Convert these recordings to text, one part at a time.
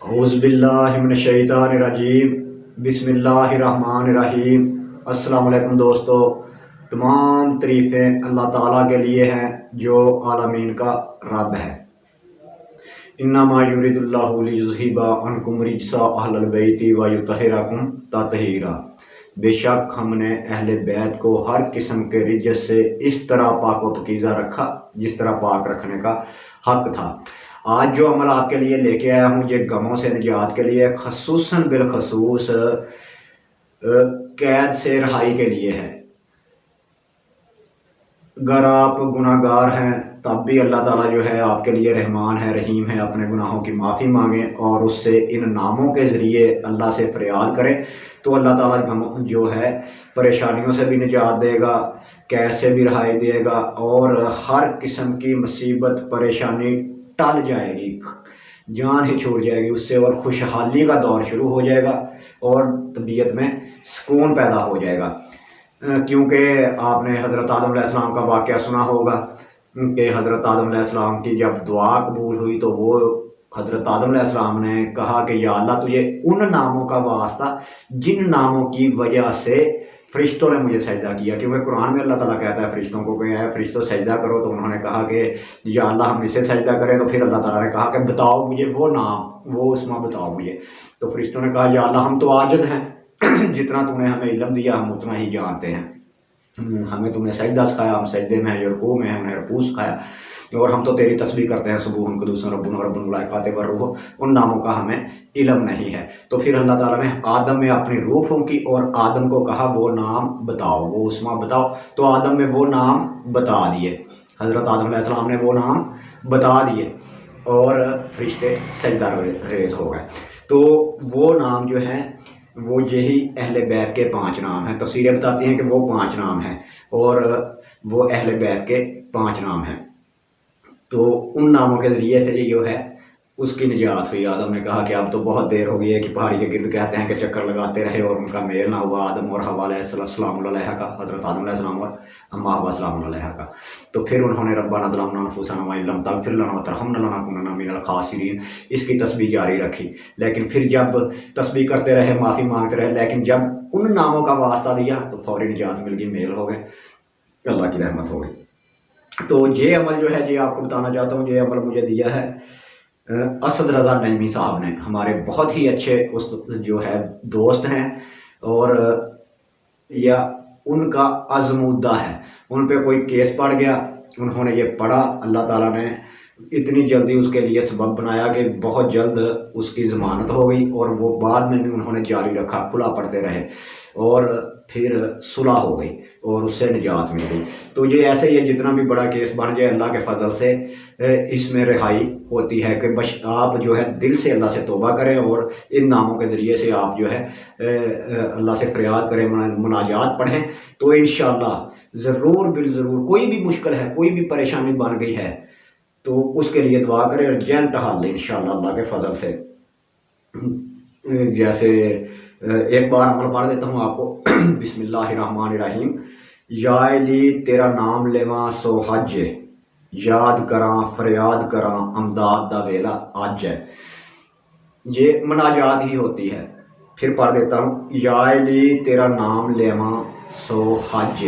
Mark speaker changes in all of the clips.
Speaker 1: اعوذ باللہ من الشیطان الرجیم، بسم اللہ الرحمن الرحیم۔ السلام علیکم دوستو، تمام تعریفیں اللہ تعالیٰ کے لیے ہیں جو عالمین کا رب ہے۔ انما یرید اللہ لیذھب عنکم رجس اہل البیت ویطہرکم تطہیرا۔ بے شک ہم نے اہل بیت کو ہر قسم کے رجس سے اس طرح پاک و پاکیزہ رکھا جس طرح پاک رکھنے کا حق تھا۔ آج جو عمل آپ کے لیے لے کے آیا ہوں یہ گموں سے نجات کے لیے، خصوصاً بالخصوص قید سے رہائی کے لیے ہے۔ اگر آپ گناہ گار ہیں تب بھی اللہ تعالیٰ جو ہے آپ کے لیے رحمان ہے، رحیم ہے، اپنے گناہوں کی معافی مانگیں اور اس سے ان ناموں کے ذریعے اللہ سے فریاد کریں تو اللہ تعالیٰ جو ہے پریشانیوں سے بھی نجات دے گا، قید سے بھی رہائی دے گا اور ہر قسم کی مصیبت پریشانی ٹل جائے گی، جان ہی چھوڑ جائے گی اس سے، اور خوشحالی کا دور شروع ہو جائے گا اور طبیعت میں سکون پیدا ہو جائے گا۔ کیونکہ آپ نے حضرت آدم علیہ السلام کا واقعہ سنا ہوگا کہ حضرت آدم علیہ السلام کی جب دعا قبول ہوئی تو وہ حضرت آدم علیہ السلام نے کہا کہ یا اللہ تجھے ان ناموں کا واسطہ جن ناموں کی وجہ سے فرشتوں نے مجھے سجدہ کیا، کیونکہ قرآن میں اللہ تعالیٰ کہتا ہے فرشتوں کو کہ اے فرشتوں سجدہ کرو، تو انہوں نے کہا کہ یا اللہ ہم اسے سجدہ کریں، تو پھر اللہ تعالیٰ نے کہا کہ بتاؤ مجھے وہ نام، وہ اسما بتاؤ مجھے۔ تو فرشتوں نے کہا یا اللہ ہم تو عاجز ہیں، جتنا تو نے ہمیں علم دیا ہم اتنا ہی جانتے ہیں، ہمیں تم نے سجدہ سکھایا، ہم سجدے میں ہیں، رکوع میں ہیں، ہم نے رکوع سکھایا، اور ہم تو تیری تسبیح کرتے ہیں سبوح قدوس ربنا رب الملائکۃ والروح، ان ناموں کا ہمیں علم نہیں ہے۔ تو پھر اللہ تعالیٰ نے آدم میں اپنی روح پھونکی اور آدم کو کہا وہ نام بتاؤ، وہ اسما بتاؤ، تو آدم میں وہ نام بتا دیے، حضرت آدم علیہ السلام نے وہ نام بتا دیے اور فرشتے سجدہ ریز ہو گئے۔ تو وہ نام جو ہیں وہ یہی اہل بیت کے 5 نام ہیں، تفسیریں بتاتی ہیں کہ وہ 5 نام ہیں اور وہ اہل بیت کے 5 نام ہیں۔ تو ان ناموں کے ذریعے سے یہ جو ہے اس کی نجات ہوئی۔ آدم نے کہا کہ اب تو بہت دیر ہو گئی ہے کہ پہاڑی کے گرد کہتے ہیں کہ چکر لگاتے رہے اور ان کا میل نہ ہوا، آدم اور حوا علیہ السلام علیہ کا، حضرت آدم علیہ السلام اور اما حوا السلام علیہ کا۔ تو پھر انہوں نے ربنا ظلمنا انفسنا وان لم تغفر لنا وترحمنا لنکونن من الخاسرین اس کی تسبیح جاری رکھی، لیکن پھر جب تسبیح کرتے رہے، معافی مانگتے رہے، لیکن جب ان ناموں کا واسطہ دیا تو فوری نجات مل گئی، میل ہو گئے، اللہ کی رحمت ہو گئی۔ تو یہ عمل جو ہے یہ آپ کو بتانا چاہتا ہوں، یہ عمل مجھے دیا ہے اسد رضا نعیمی صاحب نے، ہمارے بہت ہی اچھے جو ہے دوست ہیں، اور یا ان کا عزمودہ ہے، ان پہ کوئی کیس پڑ گیا، انہوں نے یہ پڑھا، اللہ تعالیٰ نے اتنی جلدی اس کے لیے سبب بنایا کہ بہت جلد اس کی ضمانت ہو گئی، اور وہ بعد میں بھی انہوں نے جاری رکھا، کھلا پڑھتے رہے اور پھر صلح ہو گئی اور اس سے نجات مل گئی۔ تو یہ ایسے ہی جتنا بھی بڑا کیس بن جائے اللہ کے فضل سے اس میں رہائی ہوتی ہے کہ بس آپ جو ہے دل سے اللہ سے توبہ کریں اور ان ناموں کے ذریعے سے آپ جو ہے اللہ سے فریاد کریں، مناجات پڑھیں، تو انشاءاللہ ضرور بالضرور کوئی بھی مشکل ہے، کوئی بھی پریشانی بن گئی ہے تو اس کے لیے دعا کریں، ارجنٹ حل انشاءاللہ اللہ کے فضل سے۔ جیسے ایک بار عمل پڑھ دیتا ہوں آپ کو، بسم اللہ الرحمن الرحیم۔ یا علی تیرا نام لیواں سو حج، یاد کراں فریاد کراں امداد دا ویلا آج ہے، یہ مناجات ہی ہوتی ہے۔ پھر پڑھ دیتا ہوں، یا علی تیرا نام لیواں سو حج،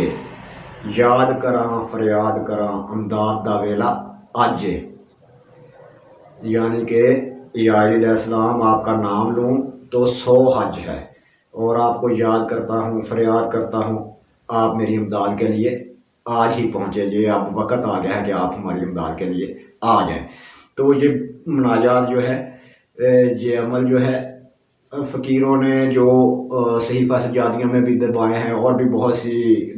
Speaker 1: یاد کراں فریاد کراں امداد دا ویلا آج، یعنی کہ یا علی علیہ السلام آپ کا نام لوں تو 100 حج ہے، اور آپ کو یاد کرتا ہوں، فریاد کرتا ہوں، آپ میری امداد کے لیے آج ہی پہنچے، یہ اب وقت آ گیا ہے کہ آپ ہماری امداد کے لیے آ جائیں۔ تو یہ مناجات جو ہے یہ عمل جو ہے فقیروں نے جو صحیفہ سجادیوں میں بھی دعائیں ہیں اور بھی بہت سی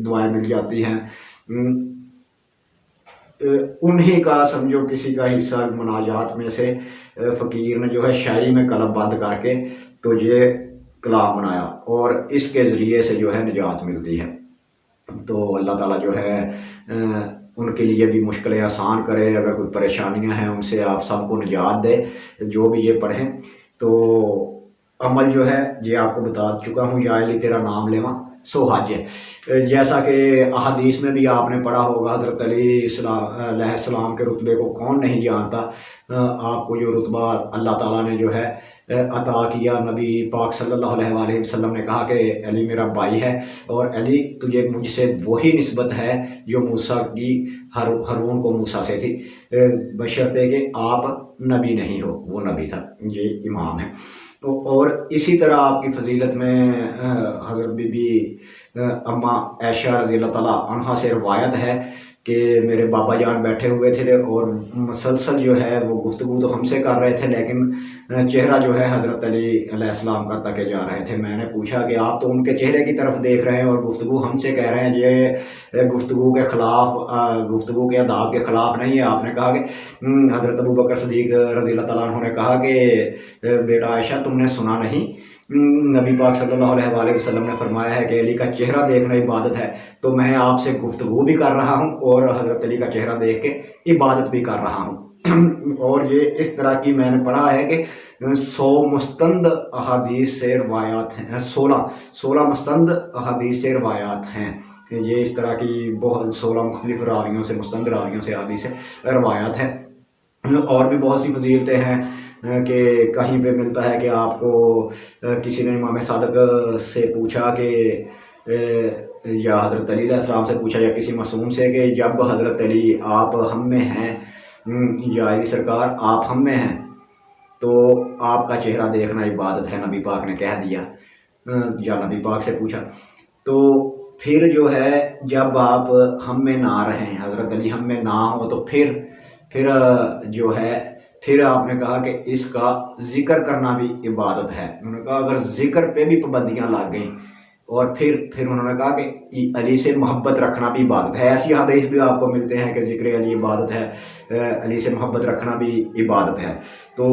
Speaker 1: دعائیں مل جاتی ہیں، انہی کا سمجھو کسی کا حصہ مناجات میں سے فقیر نے جو ہے شاعری میں قلم بند کر کے تو یہ کلام بنایا اور اس کے ذریعے سے جو ہے نجات ملتی ہے۔ تو اللہ تعالیٰ جو ہے ان کے لیے بھی مشکلیں آسان کرے، اگر کوئی پریشانیاں ہیں ان سے آپ سب کو نجات دے جو بھی یہ پڑھیں۔ تو عمل جو ہے یہ آپ کو بتا چکا ہوں، یا علی تیرا نام لیواں سو حج ہے۔ جیسا کہ احادیث میں بھی آپ نے پڑھا ہوگا، حضرت علی علیہ السلام کے رتبے کو کون نہیں جانتا۔ آپ کو جو رتبہ اللہ تعالیٰ نے جو ہے عطا کیا، نبی پاک صلی اللہ علیہ وآلہ وسلم نے کہا کہ علی میرا بھائی ہے، اور علی تجھے مجھ سے وہی نسبت ہے جو موسیٰ کی ہارون کو موسیٰ سے تھی، بشرطے کہ آپ نبی نہیں ہو۔ وہ نبی تھا، یہ امام ہے۔ اور اسی طرح آپ کی فضیلت میں حضرت بی بی اماں عائشہ رضی اللہ تعالیٰ عنہا سے روایت ہے کہ میرے بابا جان بیٹھے ہوئے تھے اور مسلسل جو ہے وہ گفتگو تو ہم سے کر رہے تھے، لیکن چہرہ جو ہے حضرت علی علیہ السلام کا تکے جا رہے تھے۔ میں نے پوچھا کہ آپ تو ان کے چہرے کی طرف دیکھ رہے ہیں اور گفتگو ہم سے کہہ رہے ہیں، یہ گفتگو کے خلاف، گفتگو کے آداب کے خلاف نہیں ہے۔ آپ نے کہا کہ حضرت ابوبکر صدیق رضی اللہ تعالیٰ عنہ نے کہا کہ بیٹا عائشہ تم نے سنا نہیں، نبی پاک صلی اللہ علیہ وآلہ وسلم نے فرمایا ہے کہ علی کا چہرہ دیکھنا عبادت ہے، تو میں آپ سے گفتگو بھی کر رہا ہوں اور حضرت علی کا چہرہ دیکھ کے عبادت بھی کر رہا ہوں۔ اور یہ اس طرح کی میں نے پڑھا ہے کہ 100 مستند احادیث سے روایات ہیں، 16 مستند احادیث سے روایات ہیں۔ یہ اس طرح کی بہت 16 مختلف راویوں سے، مستند راویوں سے حدیث سے روایات ہیں۔ اور بھی بہت سی فضیلتیں ہیں کہ کہیں پہ ملتا ہے کہ آپ کو کسی نے امام صادق سے پوچھا کہ یا حضرت علی علیہ السلام سے پوچھا یا کسی معصوم سے کہ جب حضرت علی آپ ہم میں ہیں، یا علی سرکار آپ ہم میں ہیں، تو آپ کا چہرہ دیکھنا عبادت ہے، نبی پاک نے کہہ دیا، یا نبی پاک سے پوچھا۔ تو پھر جو ہے جب آپ ہم میں نہ رہیں، حضرت علی ہم میں نہ ہو، تو پھر جو ہے پھر آپ نے کہا کہ اس کا ذکر کرنا بھی عبادت ہے۔ انہوں نے کہا اگر ذکر پہ بھی پابندیاں لگ گئیں، اور پھر انہوں نے کہا کہ علی سے محبت رکھنا بھی عبادت ہے۔ ایسی حدیث بھی آپ کو ملتے ہیں کہ ذکر علی عبادت ہے، علی سے محبت رکھنا بھی عبادت ہے۔ تو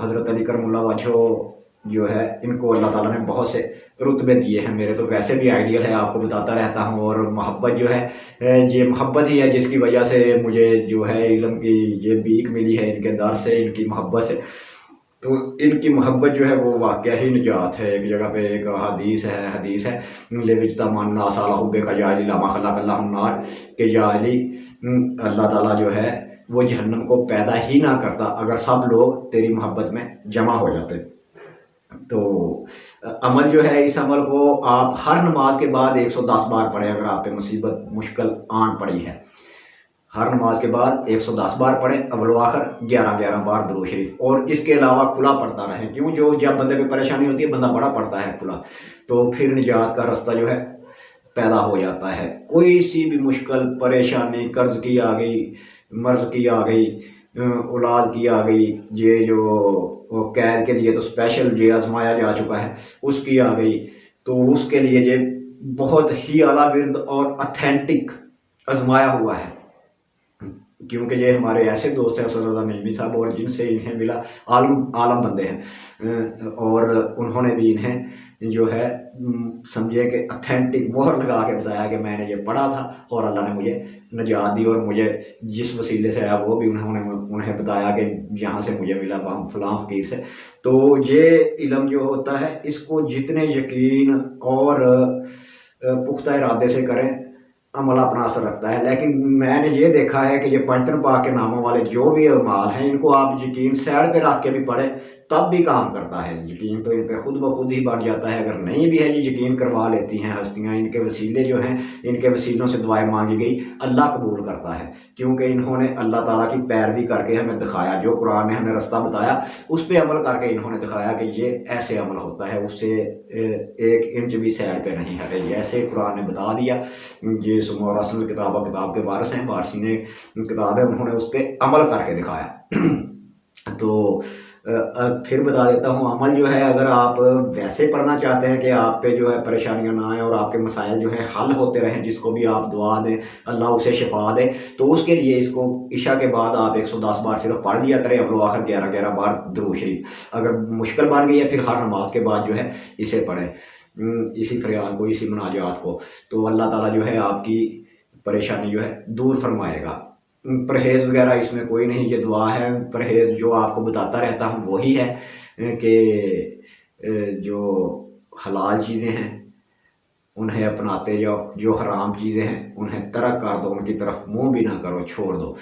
Speaker 1: حضرت علی کرم اللہ وجہہ جو ہے ان کو اللہ تعالیٰ نے بہت سے رتبے دیے ہیں۔ میرے تو ویسے بھی آئیڈیل ہے، آپ کو بتاتا رہتا ہوں، اور محبت جو ہے یہ محبت ہی ہے جس کی وجہ سے مجھے جو ہے علم کی یہ بھیک ملی ہے، ان کے در سے، ان کی محبت سے۔ تو ان کی محبت جو ہے وہ واقعہ ہی نجات ہے۔ ایک جگہ پہ ایک حدیث ہے لِوِجْتَمَعَ النَّاسُ عَلَىٰ حُبِّكَ يَا عَلِي لَمَا خَلَقَ اللَّهُ النَّارَ، کہ یا علی اللہ تعالیٰ جو ہے وہ جہنم کو پیدا ہی نہ کرتا اگر سب لوگ تیری محبت میں جمع ہو جاتے۔ تو عمل جو ہے، اس عمل کو آپ ہر نماز کے بعد 110 بار پڑھیں اگر آپ پہ مصیبت مشکل آن پڑی ہے۔ ہر نماز کے بعد 110 بار پڑھیں، اول و آخر 11 بار درود شریف، اور اس کے علاوہ کھلا پڑھتا رہیں، کیوں جب بندے پہ پریشانی ہوتی ہے بندہ بڑا پڑھتا ہے کھلا، تو پھر نجات کا راستہ جو ہے پیدا ہو جاتا ہے۔ کوئی سی بھی مشکل پریشانی، قرض کی آ گئی، مرض کی آ گئی، اولاد کی آ گئی، یہ جو قید کے لیے تو اسپیشل یہ آزمایا جا چکا ہے، اس کی آ گئی، تو اس کے لیے یہ بہت ہی اعلیٰ ورد اور اتھینٹک آزمایا ہوا ہے، کیونکہ یہ ہمارے ایسے دوست ہیں اسد رضا نعیمی صاحب، اور جن سے انہیں ملا عالم بندے ہیں، اور انہوں نے بھی انہیں جو ہے سمجھے کہ اتھینٹک مہر لگا کے بتایا کہ میں نے یہ پڑھا تھا اور اللہ نے مجھے نجات دی، اور مجھے جس وسیلے سے آیا وہ بھی انہیں بتایا کہ یہاں سے مجھے ملا فلاں فقیر سے۔ تو یہ علم جو ہوتا ہے اس کو جتنے یقین اور پختہ ارادے سے کریں، عمل اپنا اثر رکھتا ہے۔ لیکن میں نے یہ دیکھا ہے کہ یہ پنجتن پاک کے ناموں والے جو بھی اعمال ہیں، ان کو آپ یقین سائڈ پہ رکھ کے بھی پڑھیں تب بھی کام کرتا ہے۔ یقین تو ان پہ خود بخود ہی بن جاتا ہے۔ اگر نہیں بھی ہے یہ یقین کروا لیتی ہیں ہستیاں، ان کے وسیلے جو ہیں، ان کے وسیلوں سے دعائیں مانگی گئی، اللہ قبول کرتا ہے، کیونکہ انہوں نے اللہ تعالیٰ کی پیروی کر کے ہمیں دکھایا، جو قرآن نے ہمیں رستہ بتایا اس پہ عمل کر کے انہوں نے دکھایا کہ یہ ایسے عمل ہوتا ہے، اس سے 1 انچ بھی سائڈ پہ نہیں ہٹے، جیسے قرآن نے بتا دیا۔ یہ سمو رسل کتاب کے وارث ہیں، وارثی نے کتاب ہے، انہوں نے اس پہ عمل کر کے دکھایا۔ تو پھر بتا دیتا ہوں، عمل جو ہے اگر آپ ویسے پڑھنا چاہتے ہیں کہ آپ پہ جو ہے پریشانیاں نہ آئیں اور آپ کے مسائل جو ہیں حل ہوتے رہیں، جس کو بھی آپ دعا دیں اللہ اسے شفا دے، تو اس کے لیے اس کو عشاء کے بعد آپ 110 بار صرف پڑھ لیا کریں، اول و آخر 11 بار درود شریف۔ اگر مشکل بن گئی ہے پھر ہر نماز کے بعد جو ہے اسے پڑھیں، اسی فریاد کو، اسی مناجات کو، تو اللہ تعالیٰ جو ہے آپ کی پریشانی جو ہے دور فرمائے گا۔ پرہیز وغیرہ اس میں کوئی نہیں، یہ دعا ہے۔ پرہیز جو آپ کو بتاتا رہتا ہوں وہی ہے کہ جو حلال چیزیں ہیں انہیں اپناتے جاؤ، جو حرام چیزیں ہیں انہیں ترک کر دو، ان کی طرف منہ بھی نہ کرو، چھوڑ دو۔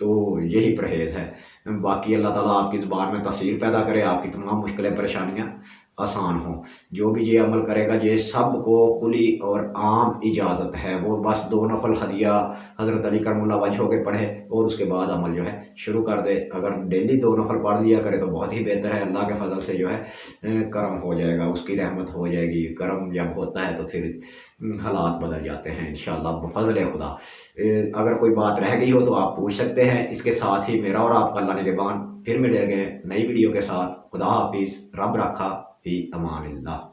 Speaker 1: تو یہی پرہیز ہے۔ باقی اللہ تعالیٰ آپ کی زبان میں تاثیر پیدا کرے، آپ کی تمام مشکلیں پریشانیاں آسان ہوں۔ جو بھی یہ عمل کرے گا، یہ سب کو کھلی اور عام اجازت ہے، وہ بس 2 نفل ہدیہ حضرت علی کرم اللہ وجہ کے پڑھے اور اس کے بعد عمل جو ہے شروع کر دے۔ اگر ڈیلی 2 نفل پڑھ لیا کرے تو بہت ہی بہتر ہے، اللہ کے فضل سے جو ہے کرم ہو جائے گا، اس کی رحمت ہو جائے گی۔ کرم جب ہوتا ہے تو پھر حالات بدل جاتے ہیں انشاءاللہ بفضل خدا۔ اگر کوئی بات رہ گئی ہو تو آپ پوچھ سکتے ہیں۔ اس کے ساتھ ہی میرا اور آپ کا اللہ نگہبان، پھر ملے گئے نئی ویڈیو کے ساتھ۔ خدا حافظ، رب رکھا، فی امان اللہ۔